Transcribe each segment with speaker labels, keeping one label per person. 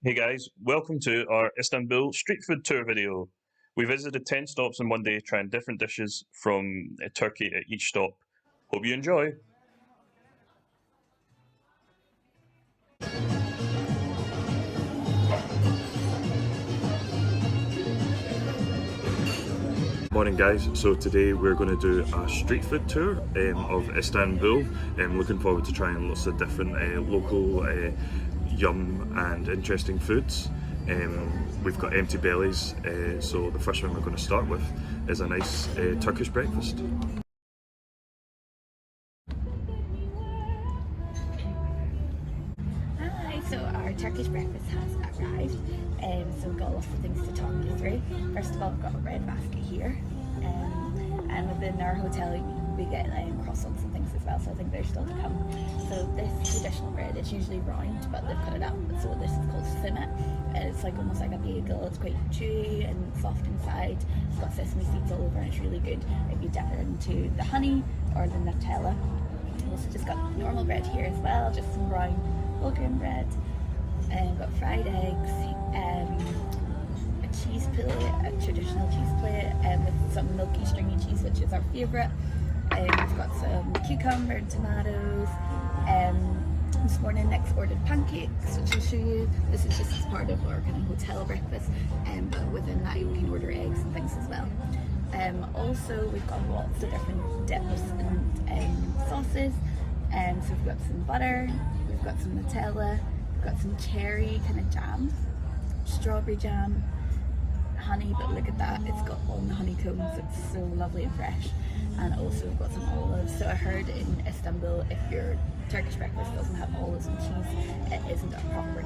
Speaker 1: Hey guys, welcome to our Istanbul street food tour video. We visited 10 stops in one day trying different dishes from Turkey at each stop. Hope you enjoy. Morning guys, so today we're going to do a street food tour of Istanbul. I'm looking forward to trying lots of different local yum and interesting foods. We've got empty bellies, so the first one we're going to start with is a nice Turkish breakfast.
Speaker 2: Hi, so our Turkish breakfast has arrived, so we've got lots of things to talk you through. First of all, we've got a bread basket here, and within our hotel we get croissants and things as well, so I think they're still to come. So this traditional bread is usually round, but they've cut it up, so this is called simit, and it's like almost like a bagel. It's quite chewy and soft inside. It's got sesame seeds all over and it's really good if you dip it into the honey or the Nutella. We've also just got normal bread here as well, just some brown whole grain bread, and we've got fried eggs, a cheese plate, a traditional cheese plate, with some milky stringy cheese, which is our favourite. We've got some cucumber and tomatoes. This morning Nick's ordered pancakes, which I'll show you. This is just as part of our kind of hotel breakfast, but within that you can order eggs and things as well. Also we've got lots of different dips and sauces. So we've got some butter, we've got some Nutella, we've got some cherry kind of jam, strawberry jam, honey, but look at that, it's got all the honeycombs, it's so lovely and fresh. And also we've got some olives. So I heard in Istanbul, if your Turkish breakfast doesn't have olives and cheese, it isn't a proper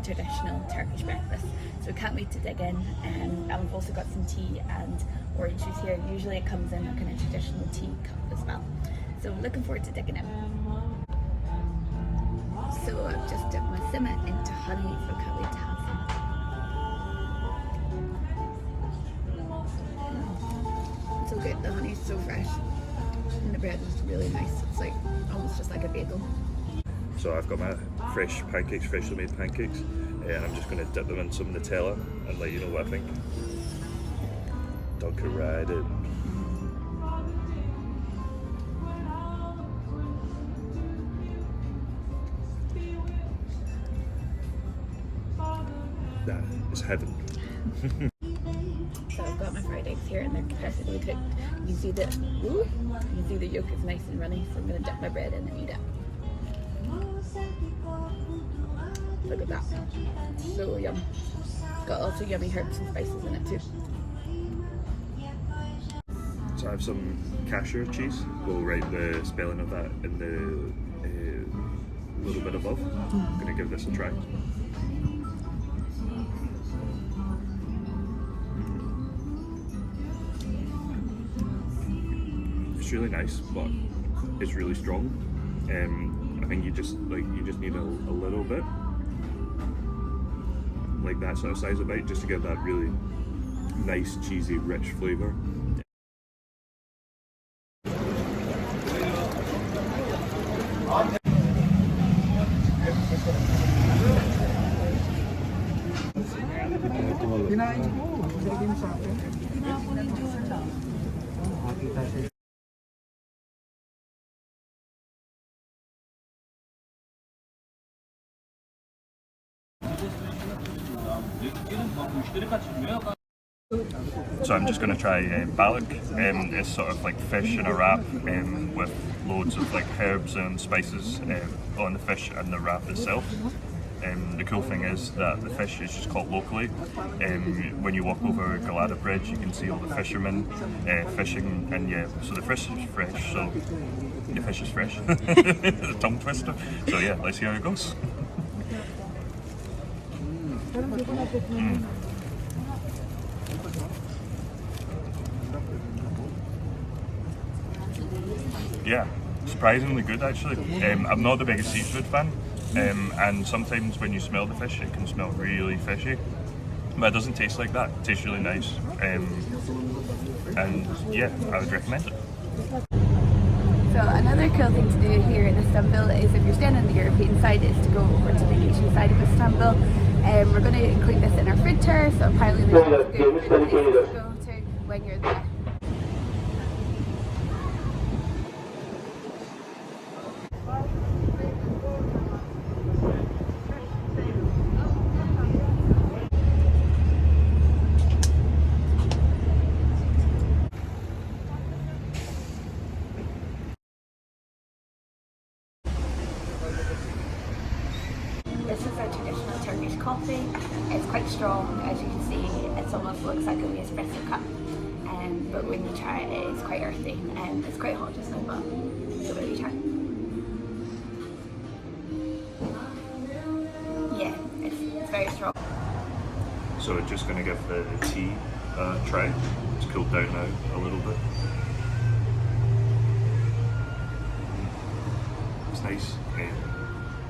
Speaker 2: traditional Turkish breakfast. So can't wait to dig in. And we've also got some tea and orange juice here. Usually it comes in a kind of traditional tea cup as well. So looking forward to digging in. So I've just dipped my simit into honey, so can't wait to have some. So good, the honey is so fresh and the bread is really nice. It's like almost just like a bagel.
Speaker 1: So I've got my fresh pancakes, freshly made pancakes, and I'm just going to dip them in some Nutella and let you know what I think. Dunk it right in. That is heaven.
Speaker 2: So I've got my fried eggs here and they're perfectly cooked. You can see that, you can see the yolk is nice and runny, so I'm going to dip my bread in and eat it. Look at that, so yum. It's got also yummy herbs and spices in it too.
Speaker 1: So I have some cashew cheese. We'll write the spelling of that in the little bit above. I'm going to give this a try. It's really nice, but it's really strong. I think you just need a little bit, like that sort of size of bite, just to get that really nice, cheesy, rich flavour. So I'm just going to try balik. It's sort of like fish in a wrap with loads of like herbs and spices on the fish and the wrap itself. The cool thing is that the fish is just caught locally. When you walk over Galata Bridge, you can see all the fishermen fishing, and yeah, so the fish is fresh. So the fish is fresh. A tongue twister. So yeah, let's see how it goes. Yeah, surprisingly good actually. I'm not the biggest seafood fan, and sometimes when you smell the fish it can smell really fishy, but it doesn't taste like that. It tastes really nice, and yeah, I would recommend it.
Speaker 2: So another cool thing to do here in Istanbul is, if you're staying on the European side, is to go over to the Asian side of Istanbul. We're going to include this in our food tour, so apparently there's lots of good places to go to when you're there. This is our traditional Turkish coffee. It's quite strong, as you can see. It almost looks like a wee espresso cup, but when you try it, it's quite earthy. It's quite hot just now, but give it a wee try. Yeah, it's very strong.
Speaker 1: So we're just going to give the tea a try. It's cooled down now a little bit. It's nice,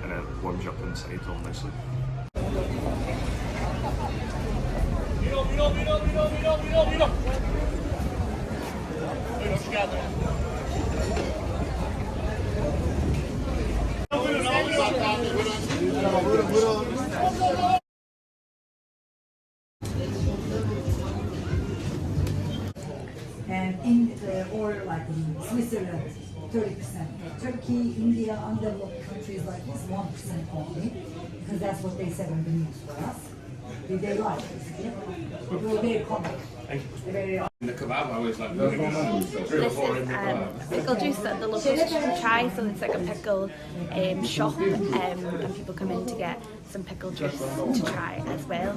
Speaker 1: and it warms you up inside all nicely.
Speaker 3: And or like in Switzerland, 30%. Turkey, India, undeveloped countries like this, 1% only, because that's what they said on the news for us. They like basically. They were very common.
Speaker 4: In the kebab, I always like 3 or 4 in the kebab.
Speaker 2: Pickle juice that the locals can try, so it's like a pickle shop, and people come in to get some pickle juice to try as well.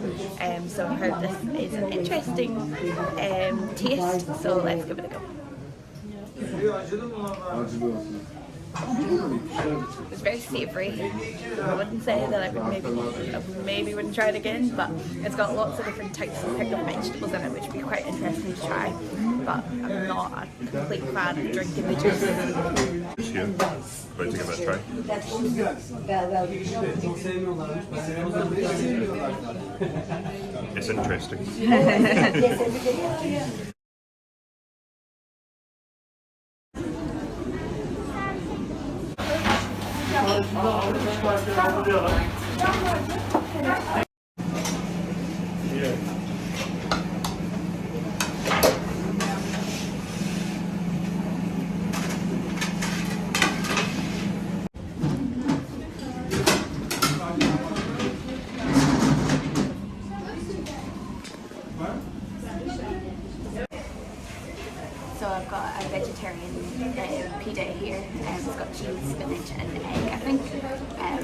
Speaker 2: So I've heard this is an interesting taste, so let's give it a go. It's very savoury. I wouldn't say that I maybe wouldn't try it again, but it's got lots of different types of pickled vegetables in it, which would be quite interesting to try. But I'm not a complete fan of drinking the juice.
Speaker 1: Just here, about to give it a try. It's interesting.
Speaker 2: So I've got a vegetarian pita here, and it's got cheese, spinach and egg, I think. It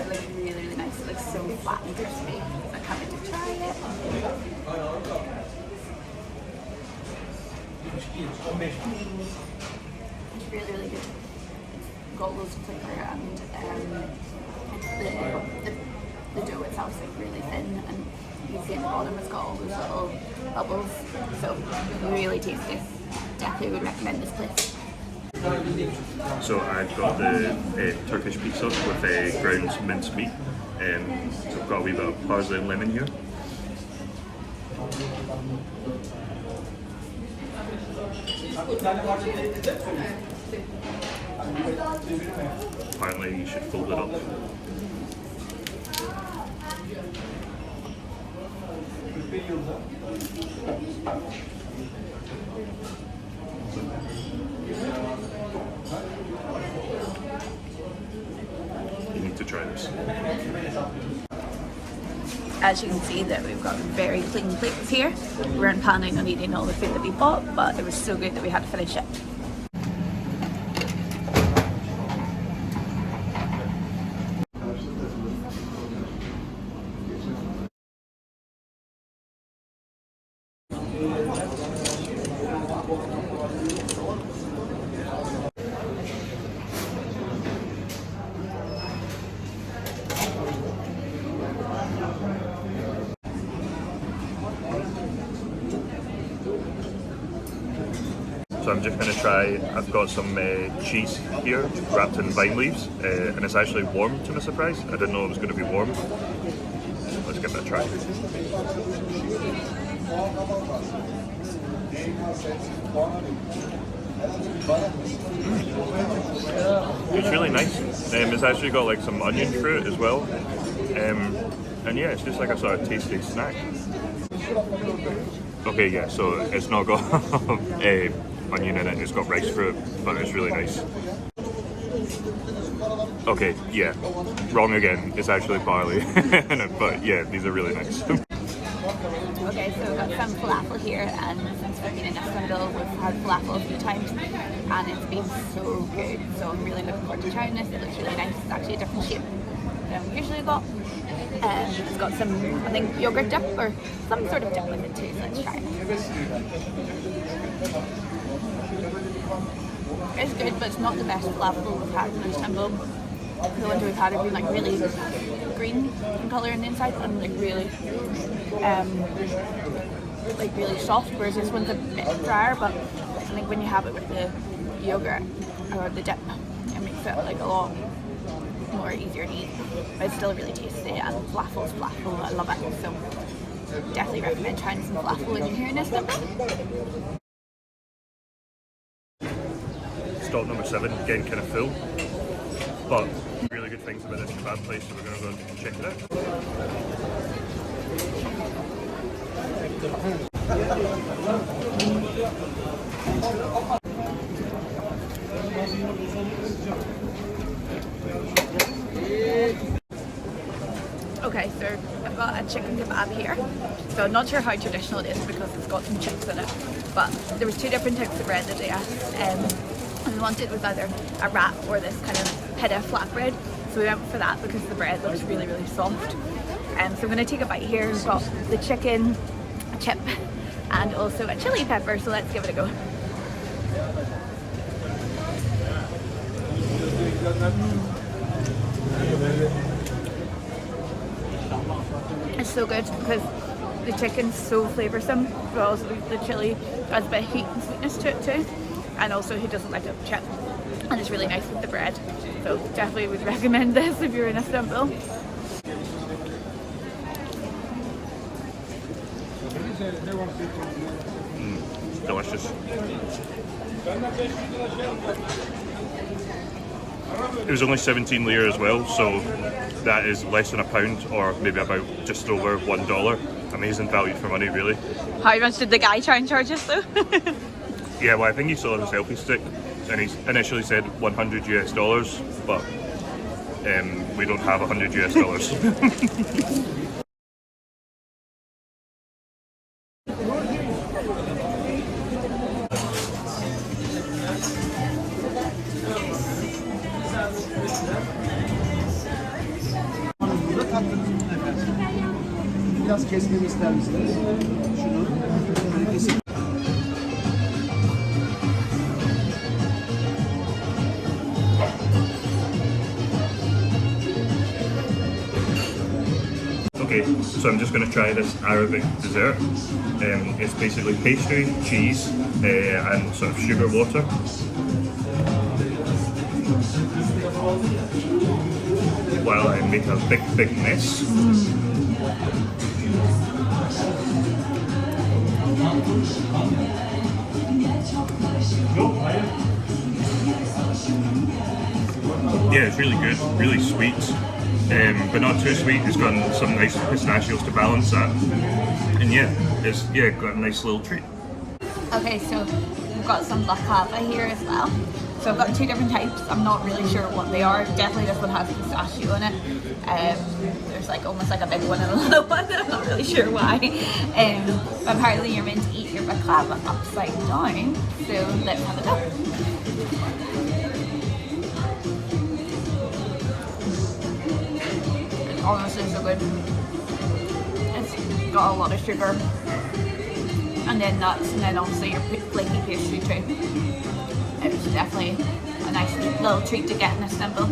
Speaker 2: looks really, really nice. It looks so flat and crispy. So I can't wait to try it. It's really, really good. It's got loads of flavour, and the dough itself is like really thin, and you can see at the bottom it's got all those little bubbles. So really tasty. Definitely would recommend this place.
Speaker 1: So I've got the Turkish pizza with ground minced meat. So I've got a wee bit of parsley and lemon here. Apparently you should fold it up. You need to try this.
Speaker 2: As you can see that we've got very clean plates here. We weren't planning on eating all the food that we bought, but it was so good that we had to finish it.
Speaker 1: So I'm just going to try, I've got some cheese here wrapped in vine leaves, and it's actually warm to my surprise. I didn't know it was going to be warm. Let's give it a try. It's really nice. It's actually got like some onion fruit as well. And yeah, it's just like a sort of tasty snack. Okay, yeah, so it's not got onion in it, it's got rice fruit, but it's really nice. Okay, yeah, wrong again, it's actually barley in it, but yeah, these are really nice.
Speaker 2: Okay, so we've got some falafel here, and since we've been in Istanbul, we've had falafel a few times, and it's been so good. So I'm really looking forward to trying this. It looks really nice. It's actually a different shape than we've usually got. It's got some, I think, yogurt dip or some sort of dip with it too. So let's try it. It's good, but it's not the best falafel we've had in Istanbul. The ones we've had have been like really green in colour on the inside and like really soft, whereas this one's a bit drier, but I think when you have it with the yogurt or the dip, it makes it like a lot more easier to eat. But it's still really tasty, and falafel's falafel, I love it, so definitely recommend trying some falafel when you're here in Istanbul.
Speaker 1: Stop number 7, getting kind of full, but really good things about this kebab place, so we're going to go and check it out.
Speaker 2: Okay, so I've got a chicken kebab here. So I'm not sure how traditional it is because it's got some chips in it, but there was 2 different types of bread that they asked, and we wanted was either a wrap or this kind of pita flatbread. So we went for that because the bread looks really, really soft. So I'm going to take a bite here. We've got the chicken, a chip, and also a chili pepper, so let's give it a go. It's so good because the chicken's so flavoursome, but also the chili has a bit of heat and sweetness to it too, and also he doesn't like a chip, and it's really nice with the bread, so definitely would recommend this if you're in Istanbul.
Speaker 1: Delicious. It was only 17 lira as well, so that is less than £1, or maybe about just over $1. Amazing value for money, really.
Speaker 2: How much did the guy try and charge us though?
Speaker 1: Yeah, well, I think he saw the selfie stick, and he initially said $100 US, but we don't have $100 US.
Speaker 5: Biraz kesmemi ister misiniz? Şunu böyle kesip.
Speaker 1: Okay, so I'm just going to try this Arabic dessert. It's basically pastry, cheese, and sort of sugar water. While I make a big mess. Yeah, it's really good, really sweet, but not too sweet. It's got some nice pistachios to balance that, and yeah, it's got a nice little treat.
Speaker 2: Okay, so we've got some baklava here as well. So I've got 2 different types. I'm not really sure what they are. Definitely this one has pistachio in it. There's like almost like a big one and a little one. I'm not really sure why. But apparently you're meant to eat your baklava upside down. So let's have a go. It's honestly so good. It's got a lot of sugar. And then nuts, and then obviously your flaky pastry too. It was definitely a nice little treat to get in Istanbul.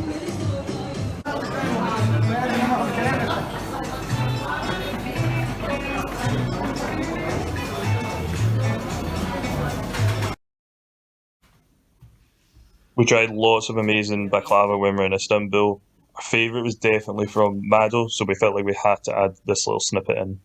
Speaker 1: We tried lots of amazing baklava when we were in Istanbul. Our favourite was definitely from Mado, so we felt like we had to add this little snippet in.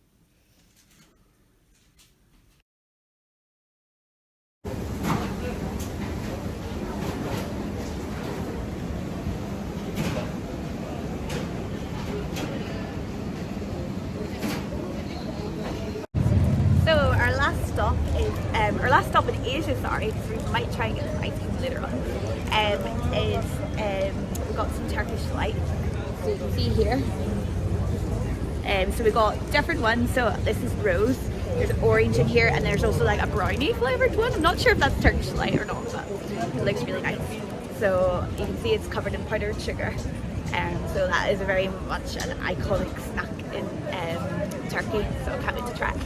Speaker 2: last stop in Asia, sorry, because we might try and get some ice cream later on, is we got some Turkish delight. So you can see here. So we got different ones. So this is rose. There's orange in here, and there's also like a brownie flavored one. I'm not sure if that's Turkish delight or not, but it looks really nice. So you can see it's covered in powdered sugar. So that is very much an iconic snack in Turkey. So I can't wait to try it.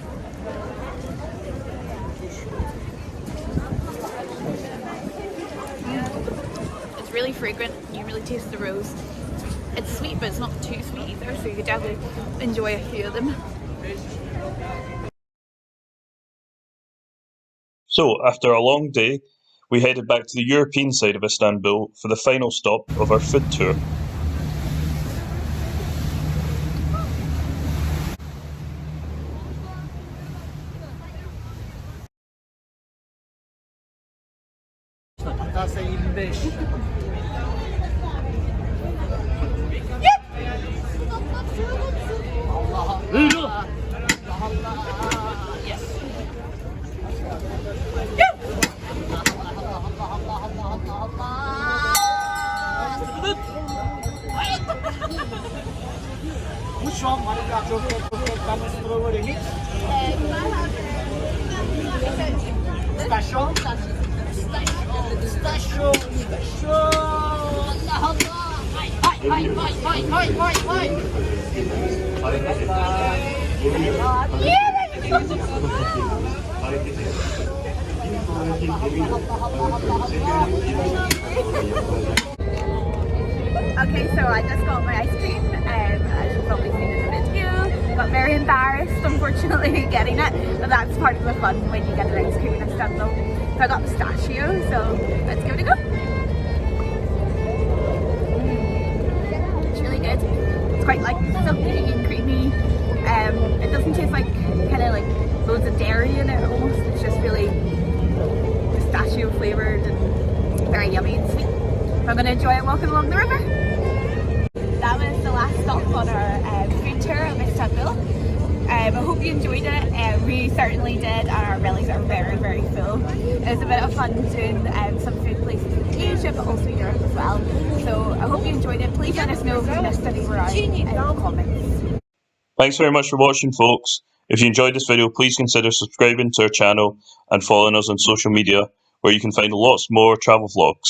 Speaker 2: It's really fragrant. You really taste the rose. It's sweet, but it's not too sweet either, so you could definitely enjoy a few of them.
Speaker 1: So, after a long day, we headed back to the European side of Istanbul for the final stop of our food tour.
Speaker 5: Takarsa 25. Bu şu an vanilya çok strawberry mix. Pistachio. Pistachio. Allah Allah. Vay.
Speaker 2: Okay, so I just got my ice cream, as you've probably seen in the video. Got very embarrassed, unfortunately, getting it, but that's part of the fun when you get an ice cream in Istanbul. So I got pistachio, so let's give it a go. It's really good. It's quite like silky and creamy. It doesn't taste like kind of like loads of dairy in it almost. It's just really pistachio flavoured and very yummy and sweet. I'm going to enjoy it walking along the river. That was the last stop on our food tour of Istanbul. I hope you enjoyed it. We certainly did, and our bellies are very, very full. It was a bit of fun doing some food places in Asia, but also Europe as well. So I hope you enjoyed it. Please let us know if you missed anywhere out in the comments.
Speaker 1: Thanks very much for watching, folks. If you enjoyed this video, please consider subscribing to our channel and following us on social media, where you can find lots more travel vlogs.